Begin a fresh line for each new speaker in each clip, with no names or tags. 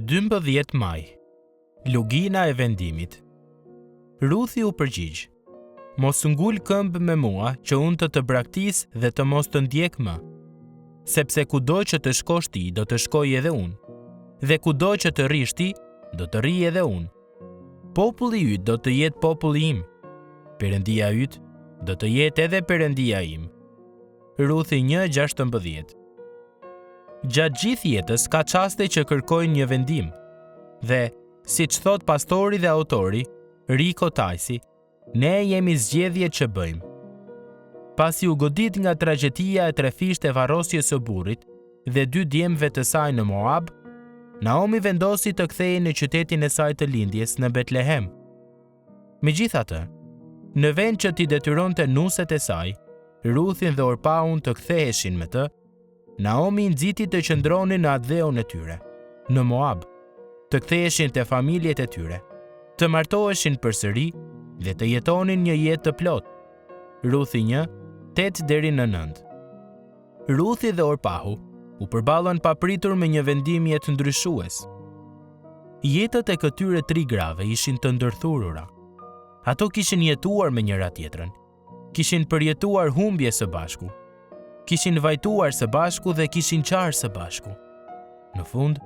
12 maj. Lugina e vendimit. Ruthi u përgjigj: mos ngul këmbë me mua që unë të braktis dhe të mos të ndjek më. Sepse kudo që të shkosh ti, do të shkoj edhe unë. Dhe kudo që të rish ti, do të ri edhe unë. Populli yt do të jetë populli im. Perëndia yt do të jetë edhe perëndia im. Ruthi 1:16. Gjatë gjithë jetës ka çaste që kërkojnë një vendim. Dhe, siç thot pastori dhe autori, Rico Tajsi, ne jemi zgjedhjet që bëjmë. Pasi u godit nga tragjedia e trefisht e varrosjes së burrit dhe 2 djemve të saj në Moab, Naomi vendosi të kthehej në qytetin e saj të lindjes në Betlehem. Megjithatë, në vend që t'i detyronte nuset e saj, Ruthin dhe Orpaun të ktheheshin me të, Naomi nxiti të qëndronin në atë dheun e tyre, në Moab, të ktheheshin te familjet e tyre, të martoheshin përsëri dhe të jetonin një jetë të plotë. Ruthi 1:8-9. Ruthi dhe Orpahu u përballën papritur me një vendimje të ndryshues. Jetët e këtyre 3 grave ishin të ndërthurura. Ato kishin jetuar me njëra tjetrën, kishin përjetuar humbje së bashku, kishin vajtuar së bashku dhe kishin qarë së bashku. Në fund,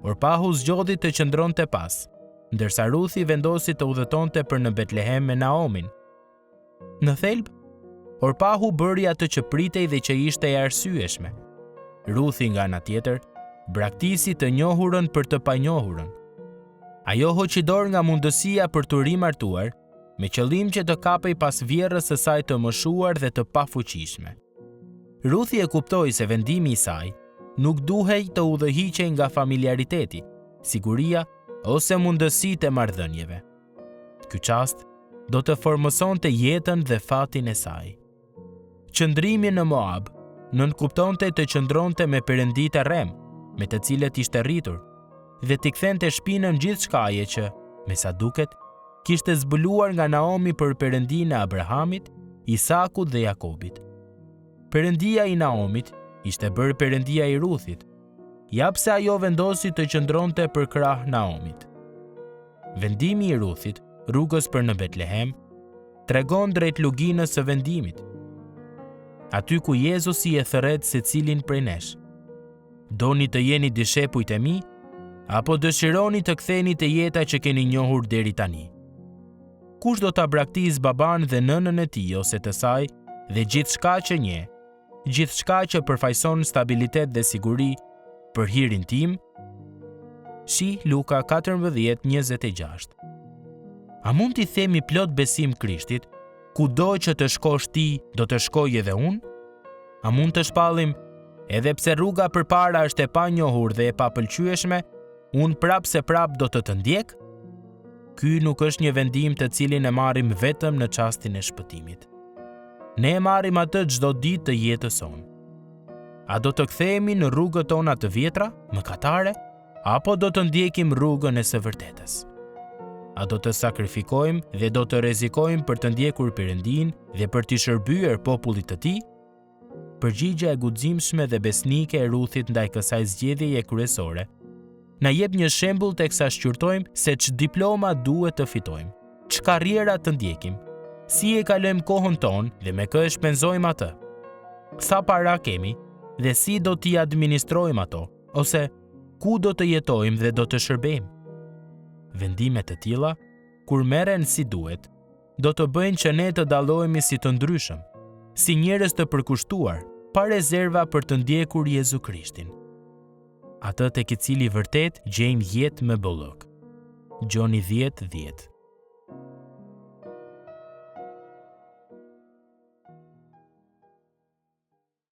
Orpahu zgjodhi të qëndronte pas, ndërsa Ruthi vendosi të udhëtonte për në Betlehem me Naomin. Në thelb, Orpahu bëri atë që pritej dhe që ishte e arsyeshme. Ruthi nga ana tjetër braktisi të njohurën për të panjohurën. Ajo hoqi dorë nga mundësia për të rimartuar, me qëllim që të kapej pas vjerrës së saj të moshuar dhe të pafuqishme. Ruthi e kuptoi se vendimi i saj nuk duhej të udhëhiqej nga familjariteti, siguria ose mundësitë e marrëdhënieve. Ky çast do të formosonte jetën dhe fatin e saj. Qëndrimi në Moab nënkuptonte të qëndronte me perënditë e rrem, me të cilët ishte rritur, dhe t'i kthente shpinën gjithçkaje që, me sa duket, kishte zbuluar nga Naomi për perëndinë e Abrahamit, Isakut dhe Jakobit. Perëndia i Naomit ishte bërë perëndia i Ruthit, japse ajo vendosi të qëndronte për krah Naomit. Vendimi i Ruthit, rrugës për në Betlehem, tregon drejt luginës së vendimit. Aty ku Jezusi e thërret secilin prej nesh. Doni të jeni dishepujt e mi, apo dëshironi të ktheni te jeta që keni njohur deri tani? Kush do ta braktis baban dhe nënën e tij ose të saj dhe gjithçka që njeh, gjithçka që përfaqëson stabilitet dhe siguri për hirin tim? Shi Luka 14:26. A mund t'i themi plot besim Krishtit, kudo që të shkosh ti, do të shkoj edhe unë? A mund të shpallim, edhe pse rruga përpara është e panjohur dhe e papëlqyeshme, unë prap se prap do të ndjek? Ky nuk është një vendim të cilin e marrim vetëm në çastin e shpëtimit. Ne e marrim atë çdo ditë të jetës sonë. A do të kthehemi në rrugët tona të vjetra, mëkatare, apo do të ndjekim rrugën e së vërtetës? A do të sakrifikojmë dhe do të rrezikojmë për të ndjekur Perëndin dhe për t'i shërbyer popullit të tij? Përgjigjja e guximshme dhe besnike e Ruthit ndaj kësaj zgjedhjeje kryesore na jep një shembull teksa shqyrtojmë se ç'diploma duhet të fitojmë, ç'karriera të ndjekim, si e kalojmë kohën tonë dhe me kë e shpenzojmë atë, sa para kemi dhe si do t'i administrojmë ato, ose ku do të jetojmë dhe do të shërbejmë. Vendimet e tilla, kur merren si duhet, do të bëjnë që ne të dallohemi si të ndryshëm, si njerëz të përkushtuar, pa rezerva për të ndjekur Jezu Krishtin. Atë tek i cili vërtet gjejmë jetë me bollëk. Gjoni 10:10.